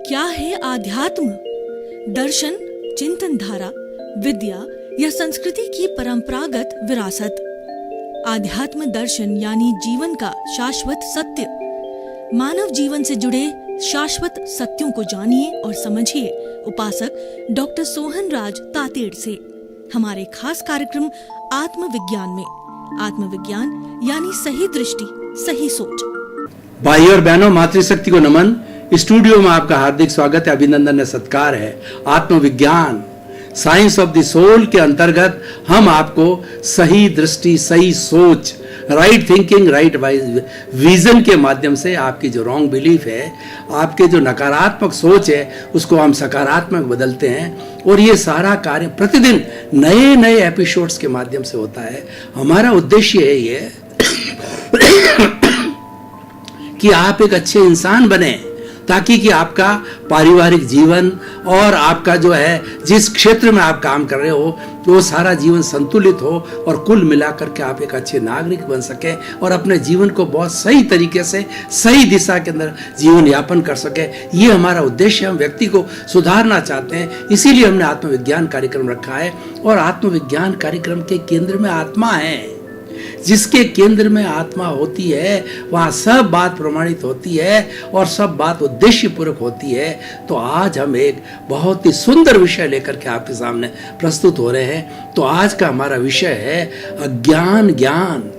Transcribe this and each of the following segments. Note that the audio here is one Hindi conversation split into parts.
क्या है आध्यात्म? दर्शन, चिंतन धारा, विद्या या संस्कृति की परंपरागत विरासत। आध्यात्म दर्शन यानी जीवन का शाश्वत सत्य। मानव जीवन से जुड़े शाश्वत सत्यों को जानिए और समझिए उपासक डॉक्टर सोहन राज तातेड़ से हमारे खास कार्यक्रम आत्मविज्ञान में। आत्मविज्ञान यानी सही दृष्टि, सही सोच। भाई और बहनों, मातृशक्ति को नमन। स्टूडियो में आपका हार्दिक स्वागत है, अभिनंदन है, सत्कार है। आत्मविज्ञान, साइंस ऑफ द सोल के अंतर्गत हम आपको सही दृष्टि, सही सोच, राइट थिंकिंग, राइट विजन के माध्यम से आपकी जो रॉन्ग बिलीफ है, आपके जो नकारात्मक सोच है, उसको हम सकारात्मक बदलते हैं। और ये सारा कार्य प्रतिदिन नए नए एपिसोड्स के माध्यम से होता है। हमारा उद्देश्य है ये कि आप एक अच्छे इंसान बने, ताकि कि आपका पारिवारिक जीवन और आपका जो है जिस क्षेत्र में आप काम कर रहे हो वो सारा जीवन संतुलित हो और कुल मिलाकर के आप एक अच्छे नागरिक बन सके और अपने जीवन को बहुत सही तरीके से सही दिशा के अंदर जीवन यापन कर सके। ये हमारा उद्देश्य है। हम व्यक्ति को सुधारना चाहते हैं, इसीलिए हमने आत्मविज्ञान कार्यक्रम रखा है। और आत्मविज्ञान कार्यक्रम के केंद्र में आत्मा है। जिसके केंद्र में आत्मा होती है वहाँ सब बात प्रमाणित होती है और सब बात उद्देश्य पूर्वक होती है। तो आज हम एक बहुत ही सुंदर विषय लेकर के आपके सामने प्रस्तुत हो रहे हैं। तो आज का हमारा विषय है अज्ञान ज्ञान।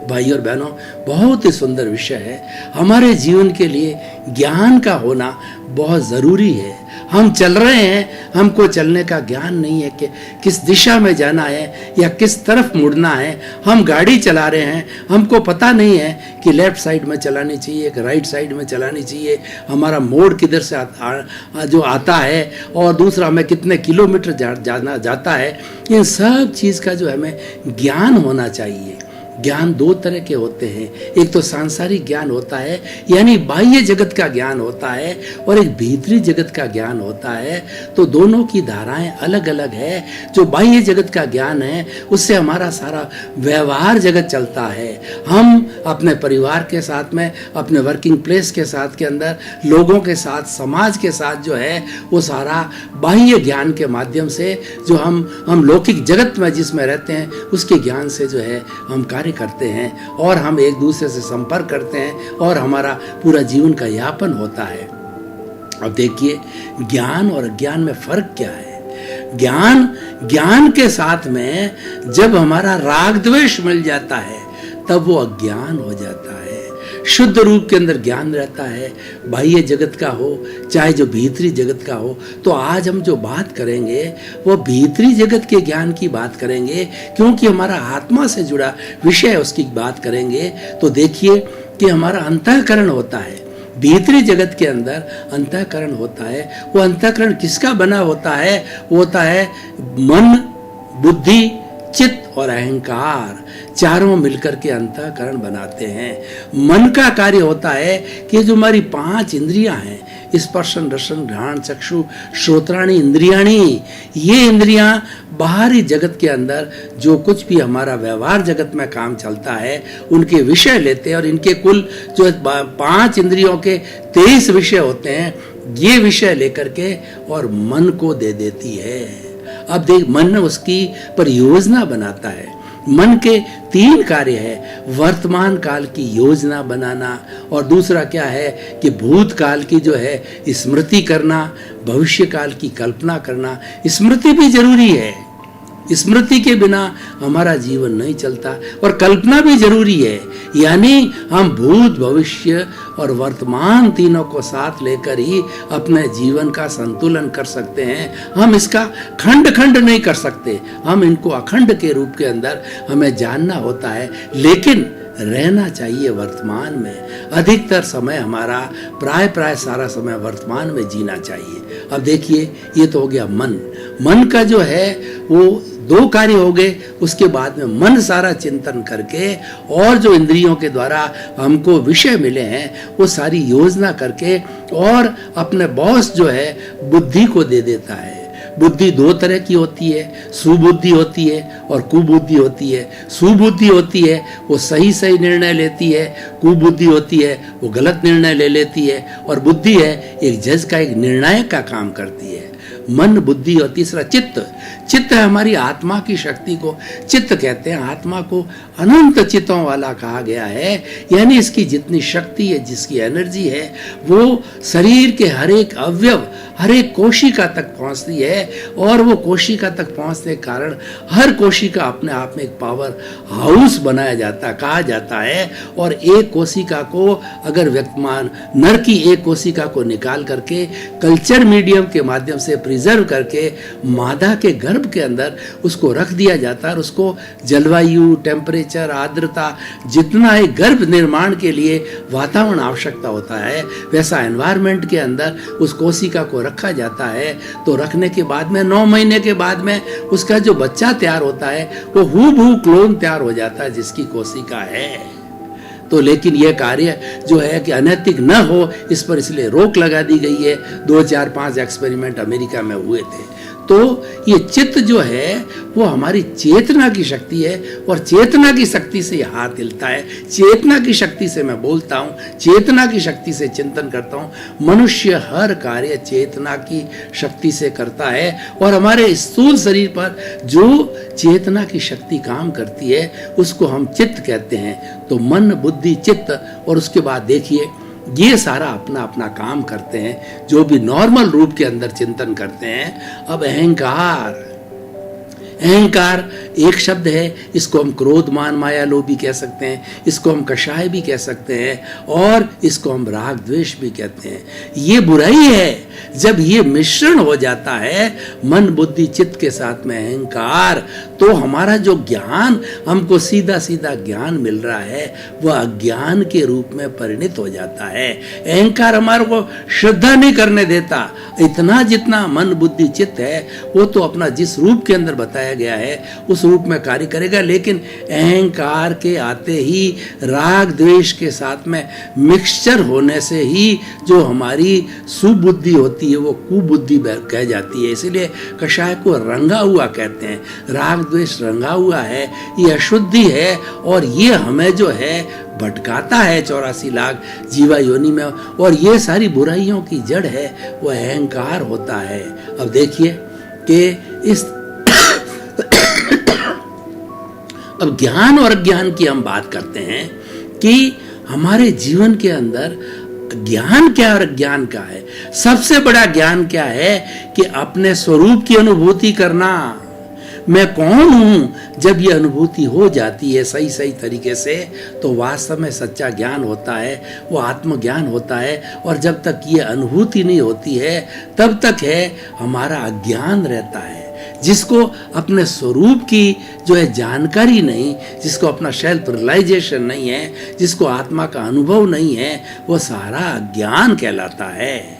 भाई और बहनों, बहुत ही सुंदर विषय है। हमारे जीवन के लिए ज्ञान का होना बहुत ज़रूरी है। हम चल रहे हैं, हमको चलने का ज्ञान नहीं है कि किस दिशा में जाना है या किस तरफ मुड़ना है। हम गाड़ी चला रहे हैं, हमको पता नहीं है कि लेफ्ट साइड में चलानी चाहिए कि राइट साइड में चलानी चाहिए। हमारा मोड़ किधर से जो आता है और दूसरा हमें कितने किलोमीटर जाना जाता है। इन सब चीज़ का जो हमें ज्ञान होना चाहिए। ज्ञान दो तरह के होते हैं। एक तो सांसारिक ज्ञान होता है, यानी बाह्य जगत का ज्ञान होता है, और एक भीतरी जगत का ज्ञान होता है। तो दोनों की धाराएं अलग अलग है। जो बाह्य जगत का ज्ञान है उससे हमारा सारा व्यवहार जगत चलता है। हम अपने परिवार के साथ में, अपने वर्किंग प्लेस के साथ के अंदर, लोगों के साथ, समाज के साथ जो है वो सारा बाह्य ज्ञान के माध्यम से जो हम लौकिक जगत में जिसमें रहते हैं उसके ज्ञान से जो है हम कार्य करते हैं और हम एक दूसरे से संपर्क करते हैं और हमारा पूरा जीवन का यापन होता है। अब देखिए, ज्ञान और अज्ञान में फर्क क्या है। ज्ञान के साथ में जब हमारा राग द्वेष मिल जाता है तब वो अज्ञान हो जाता है। शुद्ध रूप के अंदर ज्ञान रहता है, बाह्य जगत का हो चाहे जो भीतरी जगत का हो। तो आज हम जो बात करेंगे वो भीतरी जगत के ज्ञान की बात करेंगे, क्योंकि हमारा आत्मा से जुड़ा विषय है, उसकी बात करेंगे। तो देखिए कि हमारा अंतःकरण होता है, भीतरी जगत के अंदर अंतःकरण होता है। वो अंतःकरण किसका बना होता है? वो होता है मन, बुद्धि, चित्त और अहंकार, चारों मिलकर के अंतःकरण बनाते हैं। मन का कार्य होता है कि जो हमारी 5 इंद्रियां हैं, स्पर्शन, रसन, घ्राण, चक्षु, श्रोत्राणि इंद्रियाणी, ये इंद्रियां बाहरी जगत के अंदर जो कुछ भी हमारा व्यवहार जगत में काम चलता है उनके विषय लेते हैं। और इनके कुल जो 5 इंद्रियों के 23 विषय होते हैं, ये विषय लेकर के और मन को दे देती है। अब देख, मन उसकी परियोजना बनाता है। मन के 3 कार्य है। वर्तमान काल की योजना बनाना, और दूसरा क्या है कि भूतकाल की जो है स्मृति करना, भविष्य काल की कल्पना करना। स्मृति भी जरूरी है, स्मृति के बिना हमारा जीवन नहीं चलता, और कल्पना भी जरूरी है। यानी हम भूत, भविष्य और वर्तमान तीनों को साथ लेकर ही अपने जीवन का संतुलन कर सकते हैं। हम इसका खंड खंड नहीं कर सकते, हम इनको अखंड के रूप के अंदर हमें जानना होता है। लेकिन रहना चाहिए वर्तमान में। अधिकतर समय हमारा प्राय सारा समय वर्तमान में जीना चाहिए। अब देखिए, ये तो हो गया मन। मन का जो है वो 2 कार्य हो गए। उसके बाद में मन सारा चिंतन करके और जो इंद्रियों के द्वारा हमको विषय मिले हैं वो सारी योजना करके और अपने बॉस जो है बुद्धि को दे देता है। बुद्धि दो तरह की होती है, सुबुद्धि होती है और कुबुद्धि होती है। सुबुद्धि होती है वो सही सही निर्णय लेती है, कुबुद्धि होती है वो गलत निर्णय ले लेती है, और बुद्धि है एक जज का, एक निर्णायक का काम करती है। मन, बुद्धि और तीसरा चित्त। चित्त है हमारी आत्मा की शक्ति को चित्त कहते हैं। आत्मा को अनंत चित्तों वाला कहा गया है, यानी इसकी जितनी शक्ति है, जिसकी एनर्जी है, वो शरीर के हर एक अवयव, हर एक कोशिका तक पहुंचती है, और वो कोशिका तक पहुंचने के कारण हर कोशिका अपने आप में एक पावर हाउस बनाया जाता, कहा जाता है। और एक कोशिका को अगर व्यक्तमान नर की एक कोशिका को निकाल करके कल्चर मीडियम के माध्यम से प्रिजर्व करके मादा के गर्भ के अंदर उसको रख दिया जाता है, और उसको जलवायु, टेम्परेचर, आर्द्रता, जितना एक गर्भ निर्माण के लिए वातावरण आवश्यकता होता है, वैसा एनवायरनमेंट के अंदर उस कोशिका को रखा जाता है। तो रखने के बाद में 9 महीने के बाद में उसका जो बच्चा तैयार होता है वो हूबहू क्लोन तैयार हो जाता है जिसकी कोशिका है। तो लेकिन यह कार्य जो है कि अनैतिक न हो, इस पर इसलिए रोक लगा दी गई है। 2, 4, 5 एक्सपेरिमेंट अमेरिका में हुए थे। तो ये चित्त जो है वो हमारी चेतना की शक्ति है, और चेतना की शक्ति से ये हाथ हिलता है, चेतना की शक्ति से मैं बोलता हूँ, चेतना की शक्ति से चिंतन करता हूँ। मनुष्य हर कार्य चेतना की शक्ति से करता है, और हमारे स्थूल शरीर पर जो चेतना की शक्ति काम करती है उसको हम चित्त कहते हैं। तो मन, बुद्धि, चित्त, और उसके बाद देखिए ये सारा अपना अपना काम करते हैं, जो भी नॉर्मल रूप के अंदर चिंतन करते हैं। अब अहंकार, अहंकार एक शब्द है, इसको हम क्रोध, मान, माया, लोभ भी कह सकते हैं, इसको हम कषाय भी कह सकते हैं, और इसको हम राग, द्वेष भी कहते हैं। ये बुराई है जब ये मिश्रण हो जाता है मन, बुद्धि, चित्त के साथ में अहंकार, तो हमारा जो ज्ञान, हमको सीधा सीधा ज्ञान मिल रहा है, वह अज्ञान के रूप में परिणित हो जाता है। अहंकार हमारे को श्रद्धा नहीं करने देता। इतना जितना मन, बुद्धि, चित्त है वो तो अपना जिस रूप के अंदर बताया गया है उस रूप में कार्य करेगा, लेकिन अहंकार के आते ही राग, द्वेष के साथ में मिक्सचर होने से ही जो हमारी सुबुद्धि होती है वो कुबुद्धि कह जाती है। इसीलिए कषाय को रंगा हुआ कहते हैं। राग, द्वेष रंगा हुआ है, ये अशुद्धि है, और ये हमें जो है भटकाता है 84 लाख जीवा योनि में, और ये सारी बुराइयों की जड़ है वो अहंकार होता है। अब देखिए कि इस अब ज्ञान और अज्ञान की हम बात करते हैं कि हमारे जीवन के अंदर ज्ञान क्या और अज्ञान क्या है। सबसे बड़ा ज्ञान क्या है कि अपने स्वरूप की अनुभूति करना, मैं कौन हूं। जब ये अनुभूति हो जाती है सही सही तरीके से, तो वास्तव में सच्चा ज्ञान होता है, वो आत्मज्ञान होता है। और जब तक ये अनुभूति नहीं होती है तब तक है हमारा अज्ञान रहता है। जिसको अपने स्वरूप की जो है जानकारी नहीं, जिसको अपना सेल्फ रियलाइजेशन नहीं है, जिसको आत्मा का अनुभव नहीं है, वो सारा अज्ञान कहलाता है।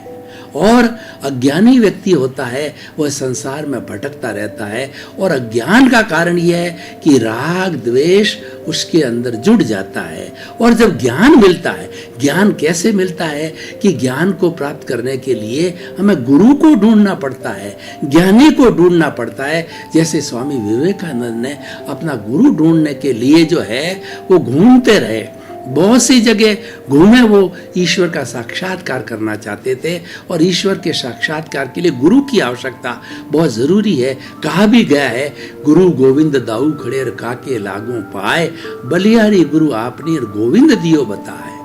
और अज्ञानी व्यक्ति होता है वह संसार में भटकता रहता है, और अज्ञान का कारण यह है कि राग, द्वेष उसके अंदर जुड़ जाता है। और जब ज्ञान मिलता है, ज्ञान कैसे मिलता है कि ज्ञान को प्राप्त करने के लिए हमें गुरु को ढूंढना पड़ता है, ज्ञानी को ढूंढना पड़ता है। जैसे स्वामी विवेकानंद ने अपना गुरु ढूंढने के लिए जो है वो घूमते रहे, बहुत सी जगह घूमे, वो ईश्वर का साक्षात्कार करना चाहते थे, और ईश्वर के साक्षात्कार के लिए गुरु की आवश्यकता बहुत जरूरी है। कहा भी गया है, गुरु गोविंद दाऊ खड़ेर काके लागू पाए, बलिहारी गुरु आपनी गोविंद दियो बताए।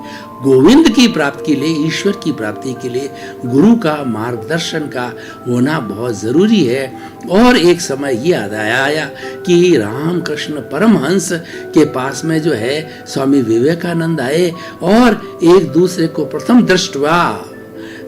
गोविंद की प्राप्ति के लिए, ईश्वर की प्राप्ति के लिए गुरु का मार्गदर्शन का होना बहुत जरूरी है। और एक समय ये आया कि रामकृष्ण परमहंस के पास में जो है स्वामी विवेकानंद आए, और एक दूसरे को प्रथम दृष्टवा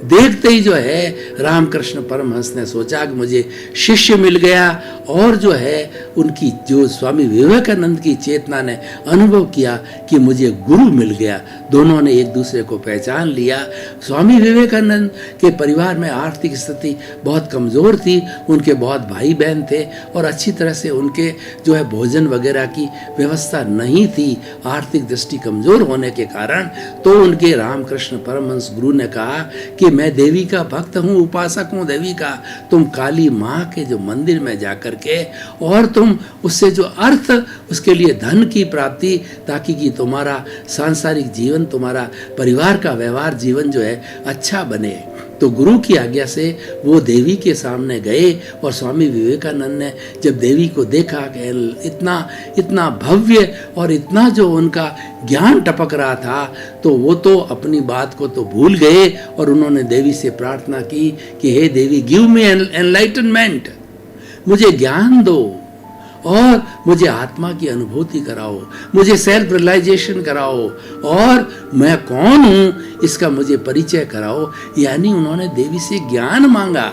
देखते ही जो है रामकृष्ण परमहंस ने सोचा कि मुझे शिष्य मिल गया, और जो है उनकी जो स्वामी विवेकानंद की चेतना ने अनुभव किया कि मुझे गुरु मिल गया। दोनों ने एक दूसरे को पहचान लिया। स्वामी विवेकानंद के परिवार में आर्थिक स्थिति बहुत कमज़ोर थी, उनके बहुत भाई बहन थे और अच्छी तरह से उनके जो है भोजन वगैरह की व्यवस्था नहीं थी, आर्थिक दृष्टि कमज़ोर होने के कारण। तो उनके रामकृष्ण परमहंस गुरु ने कहा कि मैं देवी का भक्त हूँ, उपासक हूँ देवी का, तुम काली माँ के जो मंदिर में जाकर के और तुम उससे जो अर्थ, उसके लिए धन की प्राप्ति, ताकि कि तुम्हारा सांसारिक जीवन, तुम्हारा परिवार का व्यवहार जीवन जो है अच्छा बने। तो गुरु की आज्ञा से वो देवी के सामने गए और स्वामी विवेकानंद ने जब देवी को देखा कि इतना इतना भव्य और इतना जो उनका ज्ञान टपक रहा था, तो वो तो अपनी बात को तो भूल गए और उन्होंने देवी से प्रार्थना की कि हे देवी, गिव मी एनलाइटनमेंट, मुझे ज्ञान दो और मुझे आत्मा की अनुभूति कराओ, मुझे सेल्फ रियलाइजेशन कराओ और मैं कौन हूँ इसका मुझे परिचय कराओ। यानी उन्होंने देवी से ज्ञान मांगा।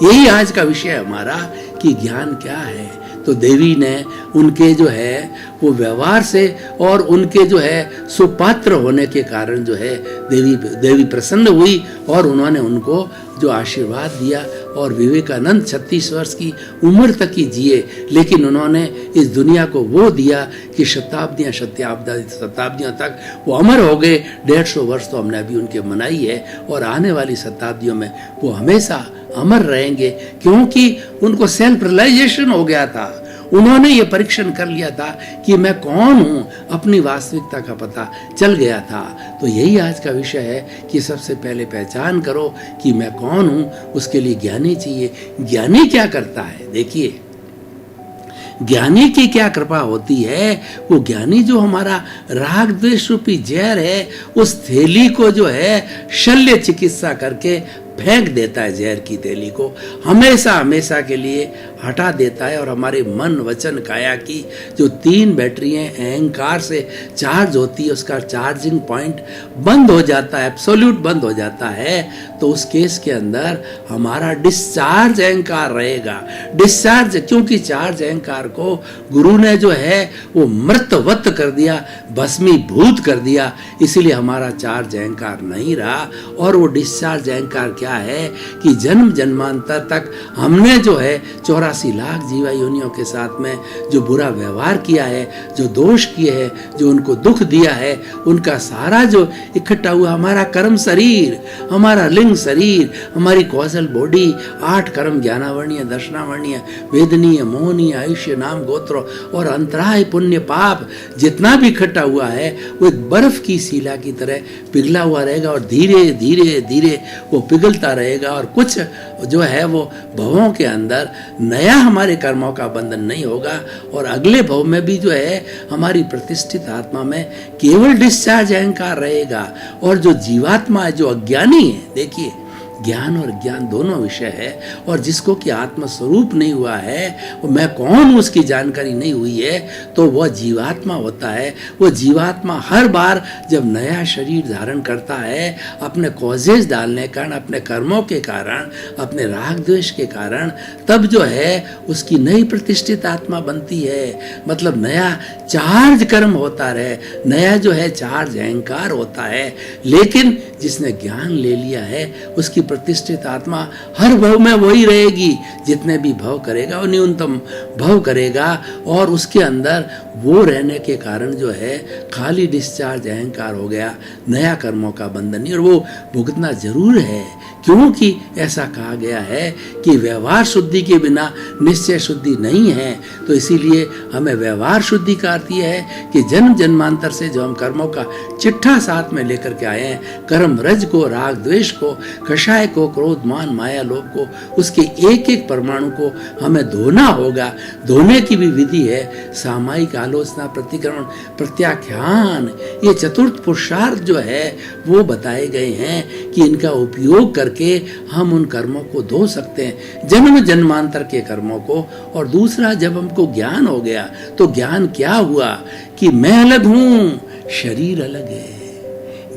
यही आज का विषय हमारा कि ज्ञान क्या है। तो देवी ने उनके जो है वो व्यवहार से और उनके जो है सुपात्र होने के कारण जो है देवी प्रसन्न हुई और उन्होंने उनको जो आशीर्वाद दिया। और विवेकानंद 36 वर्ष की उम्र तक ही जिए, लेकिन उन्होंने इस दुनिया को वो दिया कि शताब्दियों तक वो अमर हो गए। 150 वर्ष तो हमने अभी उनके मनाई है और आने वाली शताब्दियों में वो हमेशा अमर रहेंगे, क्योंकि उनको सेल्फ रियलाइजेशन हो गया था। उन्होंने ये परीक्षण कर लिया था कि मैं कौन हूँ, अपनी वास्तविकता का पता चल गया था। तो यही आज का विषय है कि सबसे पहले पहचान करो कि मैं कौन हूँ, उसके लिए ज्ञानी चाहिए। ज्ञानी क्या करता है, देखिए ज्ञानी की क्या कृपा होती है। वो ज्ञानी जो हमारा राग द्वेष रूपी जहर है, उस थैली को जो है शल्य चिकित्सा करके फेंक देता है, जहर की थैली को हमेशा हमेशा के लिए हटा देता है। और हमारे मन वचन काया की जो 3 बैटरियां अहंकार से चार्ज होती है, उसका चार्जिंग पॉइंट बंद हो जाता है, एब्सोल्यूट बंद हो जाता है। तो उस केस के अंदर हमारा डिस्चार्ज अहंकार रहेगा। डिस्चार्ज, क्योंकि चार्ज अहंकार को गुरु ने जो है वो मृतवत कर दिया, भस्मीभूत कर दिया, इसीलिए हमारा चार्ज अहंकार नहीं रहा। और वो डिस्चार्ज अहंकार क्या है कि जन्म जन्मांतर तक हमने जो है 84 लाख जीवा योनियों के साथ में जो बुरा व्यवहार किया है, जो दोष किए हैं, जो उनको दुख दिया है, उनका सारा जो इकट्ठा हुआ हमारा कर्म शरीर, हमारा लिंग शरीर, हमारी कौशल बॉडी, 8 कर्म ज्ञानावर्णीय, दर्शनावर्णीय, वेदनीय, मोहनीय, आयुष्य, नाम, गोत्र और अंतराय, पुण्य, पाप, जितना भी इकट्ठा हुआ है वो एक बर्फ की शिला की तरह पिघला हुआ रहेगा और धीरे धीरे धीरे वो पिघलता रहेगा। और कुछ जो है वो भवों के अंदर नया हमारे कर्मों का बंधन नहीं होगा और अगले भव में भी जो है हमारी प्रतिष्ठित आत्मा में केवल डिस्चार्ज अहंकार रहेगा। और जो जीवात्मा है, जो अज्ञानी है, देखिए ज्ञान और ज्ञान दोनों विषय है। और जिसको कि आत्म स्वरूप नहीं हुआ है, वो मैं कौन हूँ उसकी जानकारी नहीं हुई है, तो वह जीवात्मा होता है। वो जीवात्मा हर बार जब नया शरीर धारण करता है, अपने कॉजेज डालने के कारण, अपने कर्मों के कारण, अपने राग द्वेष के कारण, तब जो है उसकी नई प्रतिष्ठित आत्मा बनती है। मतलब नया चार्ज कर्म होता रहे, नया जो है चार्ज अहंकार होता है। लेकिन जिसने ज्ञान ले लिया है उसकी प्रतिष्ठित आत्मा हर भव में वही रहेगी। जितने भी भव करेगा वो न्यूनतम भव करेगा और उसके अंदर वो रहने के कारण जो है खाली डिस्चार्ज अहंकार हो गया, नया कर्मों का बंधन नहीं। और वो भुगतना जरूर है, क्योंकि ऐसा कहा गया है कि व्यवहार शुद्धि के बिना निश्चय शुद्धि नहीं है। तो इसीलिए हमें व्यवहार शुद्धि का अर्थ यह है कि जन्म जन्मांतर से जो हम कर्मों का चिट्ठा साथ में लेकर के आए हैं, कर्म रज को, राग द्वेष को, कषाय को, क्रोध मान माया लोभ को, उसके एक एक परमाणु को हमें धोना होगा। धोने की भी विधि है, सामायिक, आलोचना, प्रतिक्रमण, प्रत्याख्यान। ये चतुर्थ पुरुषार्थ जो है वो बताए गए हैं कि इनका उपयोग करके हम उन कर्मों को धो सकते हैं, जन्म जन्मांतर के कर्मों को। और दूसरा, जब हमको ज्ञान हो गया तो ज्ञान क्या हुआ कि मैं अलग हूं, शरीर अलग है।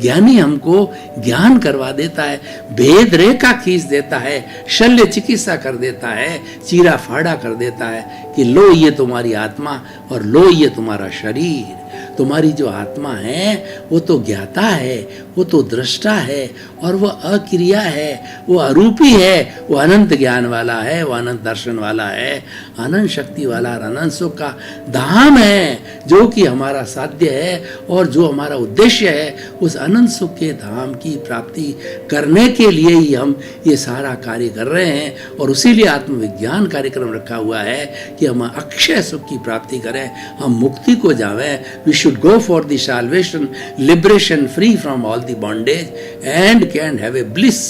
ज्ञानी हमको ज्ञान करवा देता है, भेद रेखा खींच देता है, शल्य चिकित्सा कर देता है, चीरा फाड़ा कर देता है कि लो ये तुम्हारी आत्मा और लो ये तुम्हारा शरीर। तुम्हारी जो आत्मा है वो तो ज्ञाता है, वो तो दृष्टा है, और वो अक्रिया है, वो अरूपी है, वो अनंत ज्ञान वाला है, वो अनंत दर्शन वाला है, अनंत शक्ति वाला और अनंत सुख का धाम है, जो कि हमारा साध्य है और जो हमारा उद्देश्य है। उस अनंत सुख के धाम की प्राप्ति करने के लिए ही हम ये सारा कार्य कर रहे हैं, और उसीलिए आत्मविज्ञान कार्यक्रम रखा हुआ है कि हम अक्षय सुख की प्राप्ति करें, हम मुक्ति को जावें। We should go for the salvation, liberation, free from all the bondage and can have a bliss.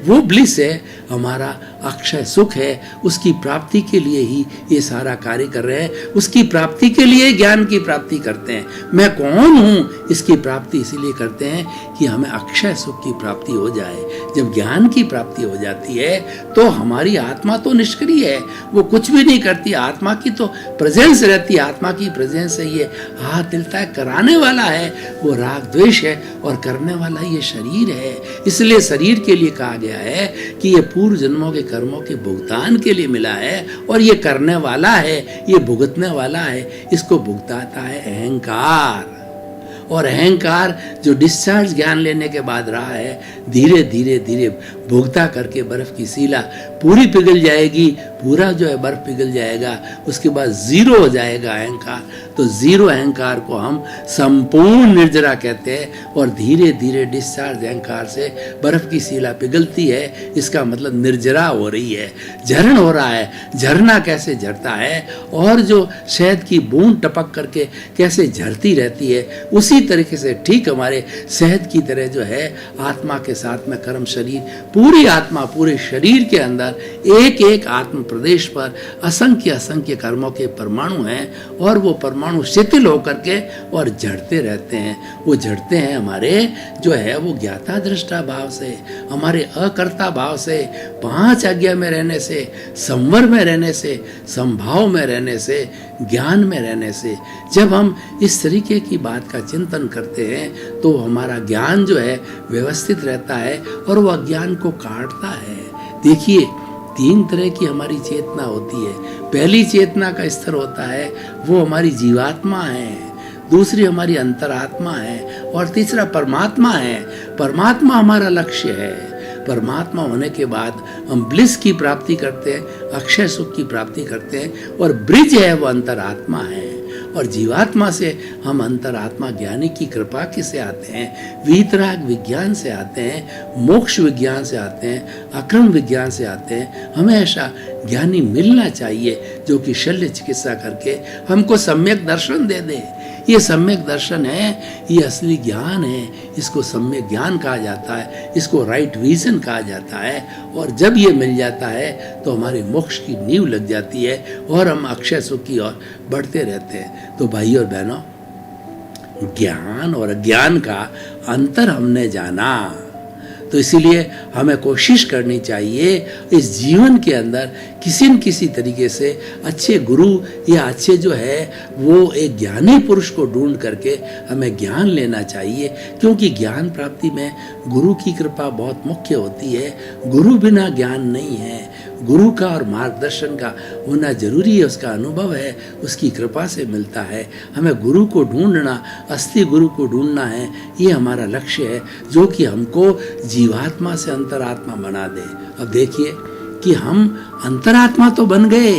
वो ब्लिस है हमारा अक्षय सुख है, उसकी प्राप्ति के लिए ही ये सारा कार्य कर रहे हैं, उसकी प्राप्ति के लिए ज्ञान की प्राप्ति करते हैं। मैं कौन हूँ इसकी प्राप्ति इसीलिए करते हैं कि हमें अक्षय सुख की प्राप्ति हो जाए। जब ज्ञान की प्राप्ति हो जाती है तो हमारी आत्मा तो निष्क्रिय है, वो कुछ भी नहीं करती, आत्मा की तो प्रेजेंस रहती है। आत्मा की प्रेजेंस से ये हाथ हिलता है, कराने वाला है वो राग द्वेष है, और करने वाला ये शरीर है। इसलिए शरीर के लिए कहा गया है कि ये पूर्व जन्मों के कर्मों के भुगतान के लिए मिला है, और ये करने वाला है, ये भुगतने वाला है, इसको भुगताता है अहंकार। और अहंकार जो डिस्चार्ज ज्ञान लेने के बाद रहा है, धीरे धीरे धीरे भुगता करके बर्फ की सीला पूरी पिघल जाएगी, पूरा जो है बर्फ पिघल जाएगा, उसके बाद जीरो हो जाएगा अहंकार। तो जीरो अहंकार को हम संपूर्ण निर्जरा कहते हैं, और धीरे धीरे डिस्चार्ज अहंकार से बर्फ की सीला पिघलती है, इसका मतलब निर्जरा हो रही है, झरण हो रहा है। झरना कैसे झरता है और जो शहद की बूंद टपक करके कैसे झरती रहती है, उसी तरीके से ठीक हमारे शहद की तरह जो है आत्मा के साथ में कर्म शरीर, पूरी आत्मा पूरे शरीर के अंदर एक एक आत्म प्रदेश पर असंख्य असंख्य कर्मों के परमाणु हैं, और वो परमाणु शिथिल होकर के और झड़ते रहते हैं। वो झड़ते हैं हमारे जो है वो ज्ञाता दृष्टा भाव से, हमारे अकर्ता भाव से, 5 आज्ञा में रहने से, संवर में रहने से, संभाव में रहने से, ज्ञान में रहने से। जब हम इस तरीके की बात का चिंतन करते हैं तो हमारा ज्ञान जो है व्यवस्थित रहता है और वह अज्ञान को काटता है। देखिए 3 तरह की हमारी चेतना होती है। पहली चेतना का स्तर होता है वो हमारी जीवात्मा है, दूसरी हमारी अंतरात्मा है, और तीसरा परमात्मा है। परमात्मा हमारा लक्ष्य है। परमात्मा होने के बाद हम ब्लिस की प्राप्ति करते हैं, अक्षय सुख की प्राप्ति करते हैं, और ब्रिज है वो अंतरात्मा है। और जीवात्मा से हम अंतरात्मा ज्ञानी की कृपा से आते हैं, वीतराग विज्ञान से आते हैं, मोक्ष विज्ञान से आते हैं, अक्रम विज्ञान से आते हैं। हमें ऐसा ज्ञानी मिलना चाहिए जो कि शल्य चिकित्सा करके हमको सम्यक दर्शन दे दे। ये सम्यक दर्शन है, ये असली ज्ञान है, इसको सम्यक ज्ञान कहा जाता है, इसको राइट विजन कहा जाता है। और जब ये मिल जाता है तो हमारी मोक्ष की नींव लग जाती है और हम अक्षय सुख की ओर बढ़ते रहते हैं। तो भाई और बहनों, ज्ञान और अज्ञान का अंतर हमने जाना, तो इसीलिए हमें कोशिश करनी चाहिए इस जीवन के अंदर किसी न किसी तरीके से अच्छे गुरु या अच्छे जो है वो एक ज्ञानी पुरुष को ढूंढ करके हमें ज्ञान लेना चाहिए, क्योंकि ज्ञान प्राप्ति में गुरु की कृपा बहुत मुख्य होती है। गुरु बिना ज्ञान नहीं है, गुरु का और मार्गदर्शन का होना जरूरी है, उसका अनुभव है, उसकी कृपा से मिलता है। हमें गुरु को ढूंढना, असली गुरु को ढूंढना है, ये हमारा लक्ष्य है, जो कि हमको जीवात्मा से अंतरात्मा बना दे। अब देखिए कि हम अंतरात्मा तो बन गए,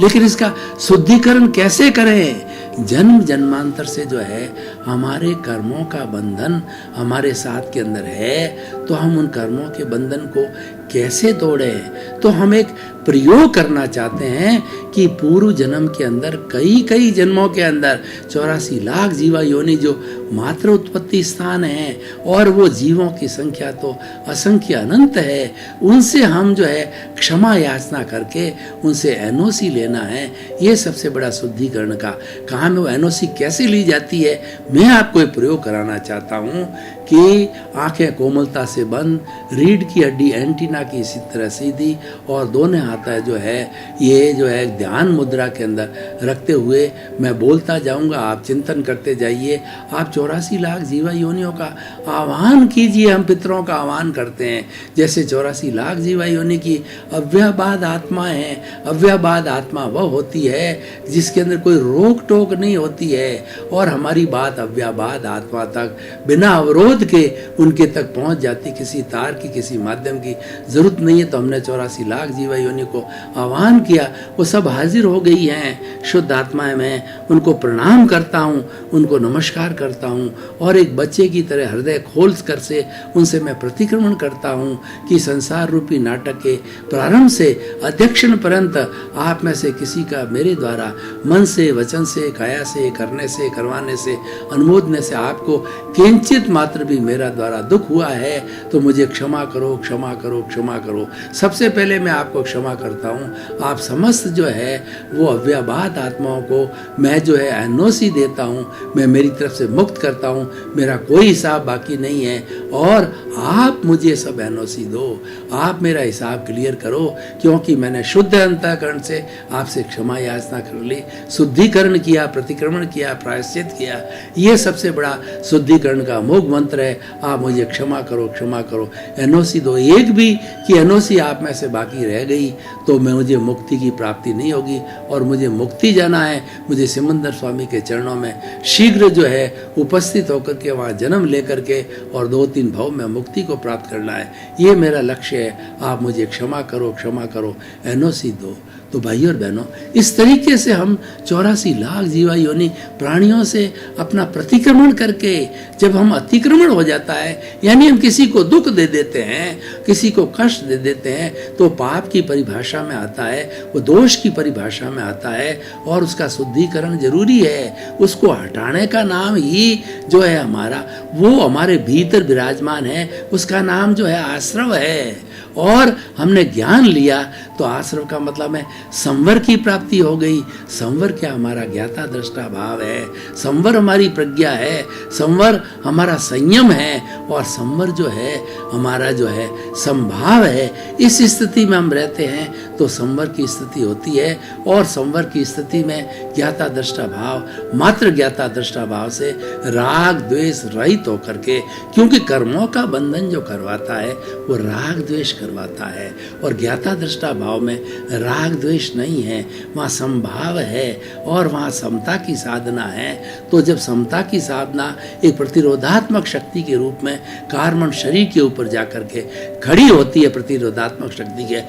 लेकिन इसका शुद्धिकरण कैसे करें? जन्म जन्मांतर से जो है हमारे कर्मों का बंधन हमारे साथ के अंदर है, तो हम उन कर्मों के बंधन को कैसे तोड़ें? तो हम एक प्रयोग करना चाहते हैं कि पूर्व जन्म के अंदर कई जन्मों के अंदर 84 लाख जीवा योनि जो मात्र उत्पत्ति स्थान है, और वो जीवों की संख्या तो असंख्य अनंत है, उनसे हम जो है क्षमा याचना करके उनसे एनओसी लेना है। ये सबसे बड़ा शुद्धिकरण का काम है। वो एनओसी कैसे ली जाती है, मैं आपको एक प्रयोग कराना चाहता हूँ कि आंखें कोमलता से बंद, रीढ़ की हड्डी एंटीना की इसी तरह सीधी, और दोनों आता जो है, ये जो है ध्यान मुद्रा के अंदर रखते हुए मैं बोलता जाऊंगा, आप चिंतन करते जाइए। आप 84 लाख जीवा योनियों का आह्वान कीजिए। हम पितरों का आह्वान करते हैं, जैसे 84 लाख जीवा योनि की अव्ययबाद आत्मा है। अव्ययबाद आत्मा वह होती है जिसके अंदर कोई रोक टोक नहीं होती है, और हमारी बात अव्ययबाद आत्मा तक बिना अवरोध के उनके तक पहुंच जाती। किसी तार की, किसी माध्यम की जरूरत नहीं है। तो हमने 84 लाख जीवा योनि को आह्वान किया, वो सब हाजिर हो गई हैं शुद्ध आत्माएं। मैं उनको प्रणाम करता हूँ, उनको नमस्कार करता हूँ, और एक बच्चे की तरह हृदय खोल कर से उनसे मैं प्रतिक्रमण करता हूँ कि संसार रूपी नाटक के प्रारंभ से अध्यक्षण पर्यंत आप में से किसी का मेरे द्वारा मन से, वचन से, काया से, करने से, करवाने से, अनुमोदने से आपको किंचित मात्र भी मेरा द्वारा दुख हुआ है तो मुझे क्षमा करो, क्षमा करो, क्षमा करो। सबसे पहले मैं आपको क्षमा करता हूँ। आप समस्त जो है वो अव्ययबाद आत्माओं को मैं जो है एनओसी देता हूँ, मैं मेरी तरफ से मुक्त करता हूँ। मेरा कोई हिसाब बाकी नहीं है, और आप मुझे सब एनओसी दो, आप मेरा हिसाब क्लियर करो, क्योंकि मैंने शुद्ध अंतःकरण से आपसे क्षमा याचना कर ली, शुद्धिकरण किया, प्रतिक्रमण किया, प्रायश्चित किया। ये सबसे बड़ा शुद्धिकरण का अमोघ मंत्र है। आप मुझे क्षमा करो, क्षमा करो, एनओसी दो। एक भी कि एनओसी आप में से बाकी रह गई तो मैं मुझे मुक्ति की प्राप्ति नहीं होगी, और मुझे मुक्ति जाना है। मुझे सिमंदर स्वामी के चरणों में शीघ्र जो है उपस्थित होकर के वहाँ जन्म लेकर के और 2-3 भाव में मुक्ति को प्राप्त करना है। ये मेरा लक्ष्य है। आप मुझे क्षमा करो, क्षमा करो, एनओसी दो। तो भाइयों और बहनों, इस तरीके से हम 84 लाख जीवा योनि प्राणियों से अपना प्रतिक्रमण करके, जब हम अतिक्रमण हो जाता है, यानी हम किसी को दुख दे देते हैं, किसी को कष्ट दे देते हैं, तो पाप की परिभाषा में आता है, वो दोष की परिभाषा में आता है, और उसका शुद्धिकरण जरूरी है। उसको हटाने का नाम ही जो है हमारा, वो हमारे भीतर विराजमान है, उसका नाम जो है आश्रव है। और हमने ज्ञान लिया तो आश्रव का मतलब है संवर की प्राप्ति हो गई। संवर क्या? हमारा ज्ञाता दृष्टा भाव है, संवर हमारी प्रज्ञा है, संवर हमारा संयम है, और संवर जो है हमारा जो है संभाव है। इस स्थिति में हम रहते हैं तो संवर की स्थिति होती है, और संवर की स्थिति में ज्ञाता दृष्टा भाव, मात्र ज्ञाता दृष्टा भाव से राग द्वेष रहित होकर के, क्योंकि कर्मों का बंधन जो करवाता है वो राग द्वेष करवाता है, और ज्ञाता दृष्टा भाव में राग द्वेष नहीं है, वहाँ संभाव है, और वहाँ समता की साधना है। तो जब समता की साधना एक प्रतिरोधात्मक शक्ति के रूप में कार्मण शरीर के ऊपर जाकर के खड़ी होती है, प्रतिरोधात्मक शक्ति के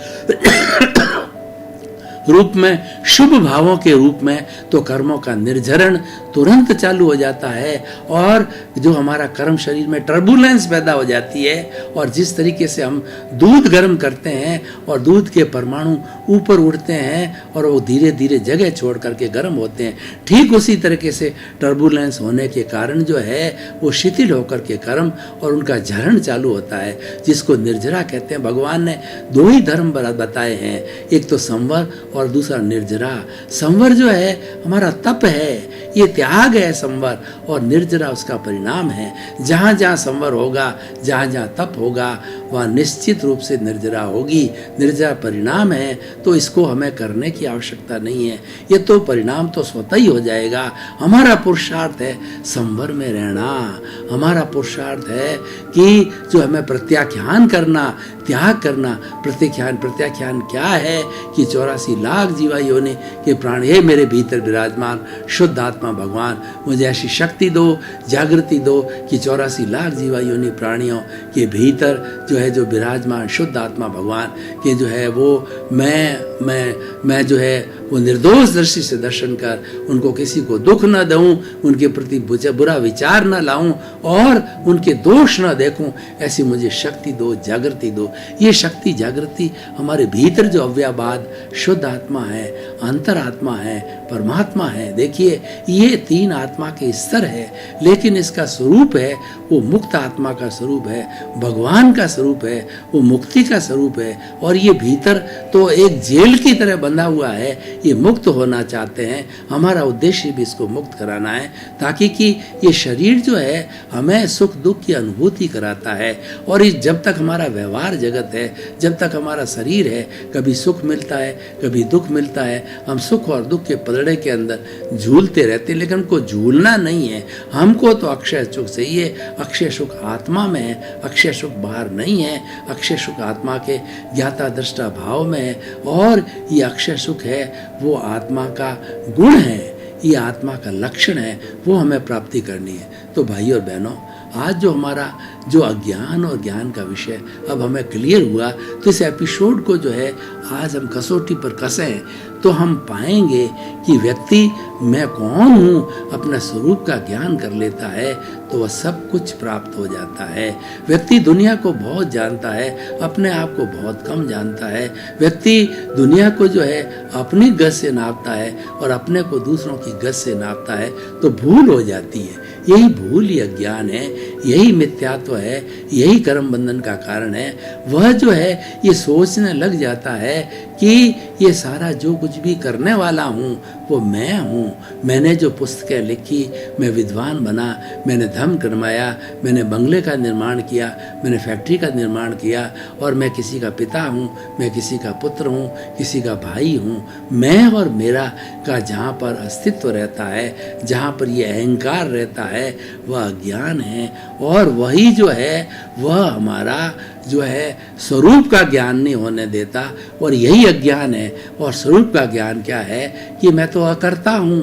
रूप में, शुभ भावों के रूप में, तो कर्मों का निर्झरण तुरंत चालू हो जाता है, और जो हमारा कर्म शरीर में टर्बुलेंस पैदा हो जाती है। और जिस तरीके से हम दूध गर्म करते हैं और दूध के परमाणु ऊपर उड़ते हैं और वो धीरे धीरे जगह छोड़ करके गर्म होते हैं, ठीक उसी तरीके से टर्बुलेंस होने के कारण जो है वो शिथिल होकर के कर्म और उनका झरण चालू होता है, जिसको निर्जरा कहते हैं। भगवान ने 2 ही धर्म बताए हैं, एक तो संवर और दूसरा निर्जरा। संवर जो है हमारा तप है, ये त्याग है संवर, और निर्जरा उसका परिणाम है। जहाँ जहाँ संवर होगा, जहाँ जहाँ तप होगा, वहाँ निश्चित रूप से निर्जरा होगी। निर्जरा परिणाम है, तो इसको हमें करने की आवश्यकता नहीं है, ये तो परिणाम तो स्वतः ही हो जाएगा। हमारा पुरुषार्थ है संवर में रहना, हमारा पुरुषार्थ है कि जो हमें प्रत्याख्यान करना, त्याग करना। प्रत्याख्यान क्या है कि 84 लाख जीवा योनि के प्राण, हे मेरे भीतर विराजमान शुद्ध आत्मा भगवान, मुझे ऐसी शक्ति दो, जागृति दो कि 84 लाख जीवा योनि प्राणियों के भीतर जो है, जो विराजमान शुद्ध आत्मा भगवान के जो है वो मैं जो है वो निर्दोष दृष्टि से दर्शन कर उनको किसी को दुख न दूं, उनके प्रति बुरा विचार न लाऊं और उनके दोष न देखूं, ऐसी मुझे शक्ति दो, जागृति दो। ये शक्ति जागृति हमारे भीतर जो अव्ययबाद शुद्ध आत्मा है, अंतरात्मा है, परमात्मा है। देखिए ये 3 आत्मा के स्तर है, लेकिन इसका स्वरूप है वो मुक्त आत्मा का स्वरूप है, भगवान का स्वरूप है, वो मुक्ति का स्वरूप है। और ये भीतर तो एक जेल रेल की तरह बंधा हुआ है, ये मुक्त होना चाहते हैं। हमारा उद्देश्य भी इसको मुक्त कराना है, ताकि कि ये शरीर जो है हमें सुख दुख की अनुभूति कराता है। और इस जब तक हमारा व्यवहार जगत है, जब तक हमारा शरीर है, कभी सुख मिलता है, कभी दुख मिलता है। हम सुख और दुख के पलड़े के अंदर झूलते रहते हैं, लेकिन हमको झूलना नहीं है। हमको तो अक्षय सुख चाहिए। अक्षय सुख आत्मा में है, अक्षय सुख बाहर नहीं है। अक्षय सुख आत्मा के ज्ञाता दृष्टा भाव में है, और ये अक्षय सुख है वो आत्मा का गुण है, ये आत्मा का लक्षण है, वो हमें प्राप्ति करनी है। तो भाई और बहनों, आज जो हमारा जो अज्ञान और ज्ञान का विषय अब हमें क्लियर हुआ, तो इस एपिसोड को जो है आज हम कसौटी पर कसें तो हम पाएंगे कि व्यक्ति मैं कौन हूँ अपना स्वरूप का ज्ञान कर लेता है तो वह सब कुछ प्राप्त हो जाता है। व्यक्ति दुनिया को बहुत जानता है, अपने आप को बहुत कम जानता है। व्यक्ति दुनिया को जो है अपनी गज से नापता है और अपने को दूसरों की गज से नापता है, तो भूल हो जाती है। यही भूल ही अज्ञान है, यही मिथ्यात्व है, यही कर्म बंधन का कारण है। वह जो है ये सोचने लग जाता है कि ये सारा जो कुछ भी करने वाला हूँ वो मैं हूँ। मैंने जो पुस्तकें लिखी, मैं विद्वान बना, मैंने धर्म कमाया, मैंने बंगले का निर्माण किया, मैंने फैक्ट्री का निर्माण किया, और मैं किसी का पिता हूँ, मैं किसी का पुत्र हूँ, किसी का भाई हूँ। मैं और मेरा का जहाँ पर अस्तित्व रहता है, जहाँ पर ये अहंकार रहता है, वह अज्ञान है। और वही जो है वह हमारा जो है स्वरूप का ज्ञान नहीं होने देता, और यही अज्ञान है। और स्वरूप का ज्ञान क्या है कि मैं तो अकर्ता हूँ,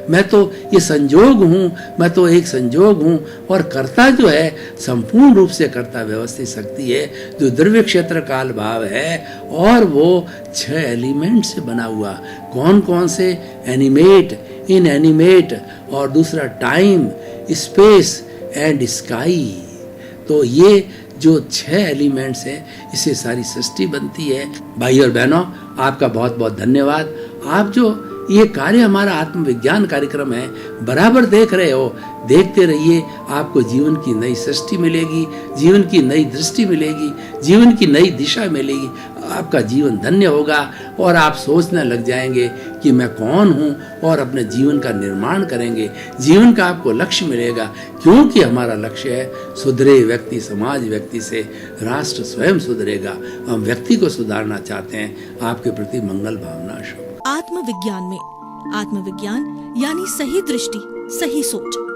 मैं तो ये संजोग हूँ, मैं तो एक संजोग हूँ। और कर्ता जो है संपूर्ण रूप से कर्ता व्यवस्थित शक्ति है, जो द्रव्य क्षेत्र काल भाव है, और वो 6 एलिमेंट से बना हुआ। कौन कौन से? एनिमेट, इनएनिमेट, और दूसरा टाइम, स्पेस एंड स्काई। तो ये जो 6 एलिमेंट्स हैं, इससे सारी सृष्टि बनती है। भाई और बहनों, आपका बहुत बहुत धन्यवाद। आप जो ये कार्य हमारा आत्मविज्ञान कार्यक्रम है बराबर देख रहे हो, देखते रहिए। आपको जीवन की नई सृष्टि मिलेगी, जीवन की नई दृष्टि मिलेगी, जीवन की नई दिशा मिलेगी। आपका जीवन धन्य होगा, और आप सोचने लग जाएंगे कि मैं कौन हूँ, और अपने जीवन का निर्माण करेंगे। जीवन का आपको लक्ष्य मिलेगा, क्योंकि हमारा लक्ष्य है सुधरे व्यक्ति, समाज व्यक्ति से राष्ट्र स्वयं सुधरेगा। हम व्यक्ति को सुधारना चाहते हैं। आपके प्रति मंगल भावना शुभ। आत्मविज्ञान में आत्मविज्ञान यानी सही दृष्टि, सही सोच।